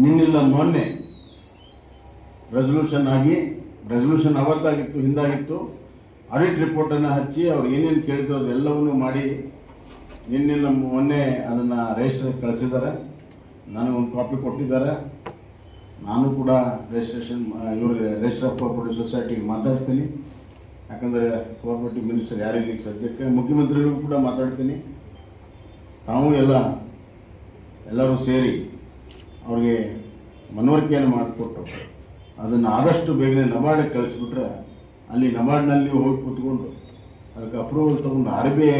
ನಿನ್ನಿಲ್ಲ ಮೊನ್ನೆ ರೆಸಲ್ಯೂಷನ್ ಅವತ್ತಾಗಿತ್ತು, ಹಿಂದಾಗಿತ್ತು. ಆಡಿಟ್ ರಿಪೋರ್ಟನ್ನು ಹಚ್ಚಿ ಅವ್ರು ಏನೇನು ಕೇಳಿದ್ರು ಅದೆಲ್ಲವನ್ನೂ ಮಾಡಿ ನಿನ್ನಿಲ್ಲ ಮೊನ್ನೆ ಅದನ್ನು ರಿಜಿಸ್ಟ್ರಿಗೆ ಕಳಿಸಿದ್ದಾರೆ. ನನಗೊಂದು ಕಾಪಿ ಕೊಟ್ಟಿದ್ದಾರೆ. ನಾನು ಕೂಡ ಇವ್ರಿಗೆ ರಿಜಿಸ್ಟರ್ ಆಫ್ ಕೋಆಪರೇಟಿವ್ ಸೊಸೈಟಿಗೆ ಮಾತಾಡ್ತೀನಿ. ಯಾಕಂದರೆ ಕೋಆಪರೇಟಿವ್ ಮಿನಿಸ್ಟರ್ ಯಾರಿಲ್ಲ ಸದ್ಯಕ್ಕೆ, ಮುಖ್ಯಮಂತ್ರಿಗಳಿಗೂ ಕೂಡ ಮಾತಾಡ್ತೀನಿ. ತಾವು ಎಲ್ಲರೂ ಸೇರಿ ಅವ್ರಿಗೆ ಮನವರಿಕೆಯನ್ನು ಮಾಡಿಕೊಟ್ಟು ಅದನ್ನು ಆದಷ್ಟು ಬೇಗನೆ ನಬಾರ್ಡಿಗೆ ಕಳಿಸ್ಬಿಟ್ರೆ ಅಲ್ಲಿ ನಬಾರ್ಡ್ನಲ್ಲಿ ಹೋಗಿ ಕೂತ್ಕೊಂಡು ಅದಕ್ಕೆ ಅಪ್ರೂವಲ್ ತೊಗೊಂಡು RBI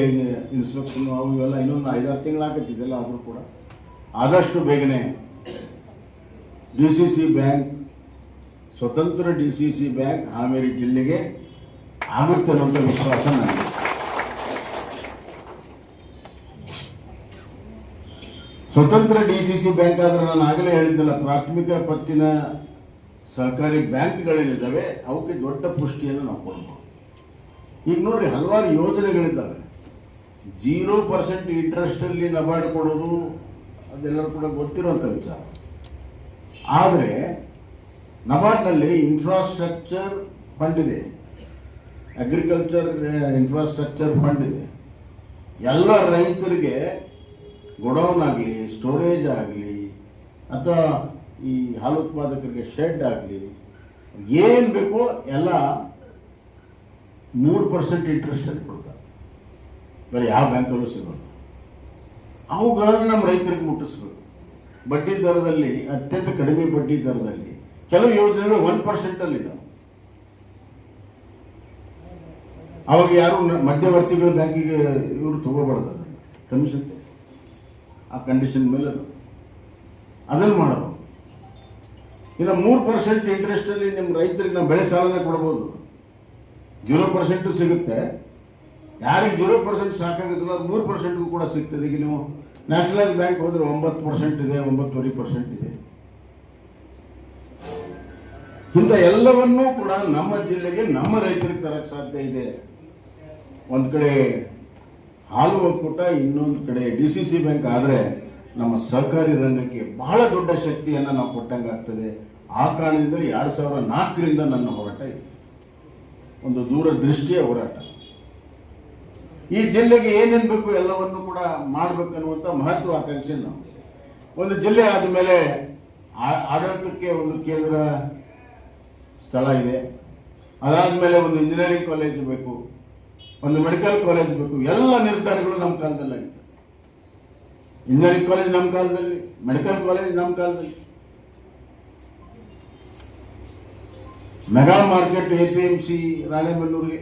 ಇನ್ಸ್ಪೆಕ್ಷನ್ ಅವು ಇವೆಲ್ಲ ಇನ್ನೊಂದು 5-6 ತಿಂಗಳಾಗತ್ತಿದೆಲ್ಲ. ಆದರೂ ಕೂಡ ಆದಷ್ಟು ಬೇಗನೆ DCC ಬ್ಯಾಂಕ್, ಸ್ವತಂತ್ರ DCC ಬ್ಯಾಂಕ್ ಹಾವೇರಿ ಜಿಲ್ಲೆಗೆ ಆಗುತ್ತೆ ಅನ್ನೋಂಥ ವಿಶ್ವಾಸ ನನಗೆ. ಸ್ವತಂತ್ರ DCC ಬ್ಯಾಂಕ್ ಆದರೆ ನಾನು ಆಗಲೇ ಹೇಳಿದ್ದಲ್ಲ, ಪ್ರಾಥಮಿಕ ಪತ್ತಿನ ಸಹಕಾರಿ ಬ್ಯಾಂಕ್ಗಳೇನಿದ್ದಾವೆ ಅವಕ್ಕೆ ದೊಡ್ಡ ಪುಷ್ಟಿಯನ್ನು ನಾವು ಕೊಡ್ಬೋದು. ಈಗ ನೋಡ್ರಿ, ಹಲವಾರು ಯೋಜನೆಗಳಿದ್ದಾವೆ. 0% ಇಂಟ್ರೆಸ್ಟಲ್ಲಿ ನಬಾರ್ಡ್ ಕೊಡೋದು ಅದೆಲ್ಲರೂ ಕೂಡ ಗೊತ್ತಿರುವಂಥ ವಿಚಾರ. ಆದರೆ ನಬಾರ್ಡ್ನಲ್ಲಿ ಇನ್ಫ್ರಾಸ್ಟ್ರಕ್ಚರ್ ಫಂಡ್ ಇದೆ, ಅಗ್ರಿಕಲ್ಚರ್ ಇನ್ಫ್ರಾಸ್ಟ್ರಕ್ಚರ್ ಫಂಡ್ ಇದೆ. ಎಲ್ಲ ರೈತರಿಗೆ ಗೋಡೌನ್ ಆಗಲಿ, ಸ್ಟೋರೇಜ್ ಆಗಲಿ, ಅಥವಾ ಈ ಹಾಲು ಉತ್ಪಾದಕರಿಗೆ ಶೆಡ್ ಆಗಲಿ, ಏನು ಬೇಕೋ ಎಲ್ಲ 3% ಇಂಟ್ರೆಸ್ಟಲ್ಲಿ ಕೊಡ್ತಾರೆ. ಬೇರೆ ಯಾವ ಬ್ಯಾಂಕಲ್ಲೂ ಸಿಗೋಲ್ಲ. ಅವುಗಳನ್ನು ನಮ್ಮ ರೈತರಿಗೆ ಮುಟ್ಟಿಸ್ಬೇಕು. ಬಡ್ಡಿ ದರದಲ್ಲಿ, ಅತ್ಯಂತ ಕಡಿಮೆ ಬಡ್ಡಿ ದರದಲ್ಲಿ ಕೆಲವು ಯೋಜನೆಗಳು 1%ಅಲ್ಲಿದ್ದಾವೆ. ಅವಾಗ ಯಾರು ಮಧ್ಯವರ್ತಿಗಳು ಬ್ಯಾಂಕಿಗೆ ಇವರು ತಗೋಬಾರ್ದು, ಕಮಿಷನ್ ಆ ಕಂಡೀಷನ್ ಮೇಲೆ ಅದನ್ನು ಮಾಡಬಹುದು. ಇನ್ನು 3% ಇಂಟ್ರೆಸ್ಟಲ್ಲಿ ನಿಮ್ಮ ರೈತರಿಗೆ ನಾವು ಬೆಳೆ ಸಾಲನ ಕೊಡ್ಬೋದು. 0% ಸಿಗುತ್ತೆ. ಯಾರಿಗೆ 0% ಸಾಕಾಗುತ್ತಲ್ಲ ಅದು 3%ಗೂ ಕೂಡ ಸಿಗ್ತದೆ. ಈಗ ನೀವು ನ್ಯಾಷನಲೈಸ್ ಬ್ಯಾಂಕ್ ಹೋದರೆ 9% ಇದೆ, 9.5% ಇದೆ. ಇಂಥ ಎಲ್ಲವನ್ನೂ ಕೂಡ ನಮ್ಮ ಜಿಲ್ಲೆಗೆ, ನಮ್ಮ ರೈತರಿಗೆ ತರಕ್ಕೆ ಸಾಧ್ಯ ಇದೆ. ಒಂದು ಕಡೆ ಹಾಲು ಒಕ್ಕೂಟ, ಇನ್ನೊಂದು ಕಡೆ DCC ಬ್ಯಾಂಕ್ ಆದರೆ ನಮ್ಮ ಸಹಕಾರಿ ರಂಗಕ್ಕೆ ಬಹಳ ದೊಡ್ಡ ಶಕ್ತಿಯನ್ನು ನಾವು ಕೊಟ್ಟಂಗೆ ಆಗ್ತದೆ. ಆ ಕಾರಣದಿಂದ 2004ರಿಂದ ನನ್ನ ಹೋರಾಟ ಇದೆ, ಒಂದು ದೂರದೃಷ್ಟಿಯ ಹೋರಾಟ. ಈ ಜಿಲ್ಲೆಗೆ ಏನೇನು ಬೇಕು ಎಲ್ಲವನ್ನು ಕೂಡ ಮಾಡಬೇಕನ್ನುವಂಥ ಮಹತ್ವಾಕಾಂಕ್ಷೆ ನಾವು. ಒಂದು ಜಿಲ್ಲೆ ಆದಮೇಲೆ ಆಡಳಿತಕ್ಕೆ ಒಂದು ಕೇಂದ್ರ ಸ್ಥಳ ಇದೆ, ಅದಾದಮೇಲೆ ಒಂದು ಇಂಜಿನಿಯರಿಂಗ್ ಕಾಲೇಜ್ ಬೇಕು, ಒಂದು ಮೆಡಿಕಲ್ ಕಾಲೇಜ್ ಬೇಕು. ಎಲ್ಲ ನಿರ್ಧಾರಗಳು ನಮ್ಮ ಕಾಲದಲ್ಲಾಗಿದೆ. ಇಂಜಿನಿಯರಿಂಗ್ ಕಾಲೇಜ್ ನಮ್ಮ ಕಾಲದಲ್ಲಿ, ಮೆಡಿಕಲ್ ಕಾಲೇಜ್ ನಮ್ಮ ಕಾಲದಲ್ಲಿ, ಮೆಗಾ ಮಾರ್ಕೆಟ್ APMC ರಾಣೆಬೆನ್ನೂರಿಗೆ,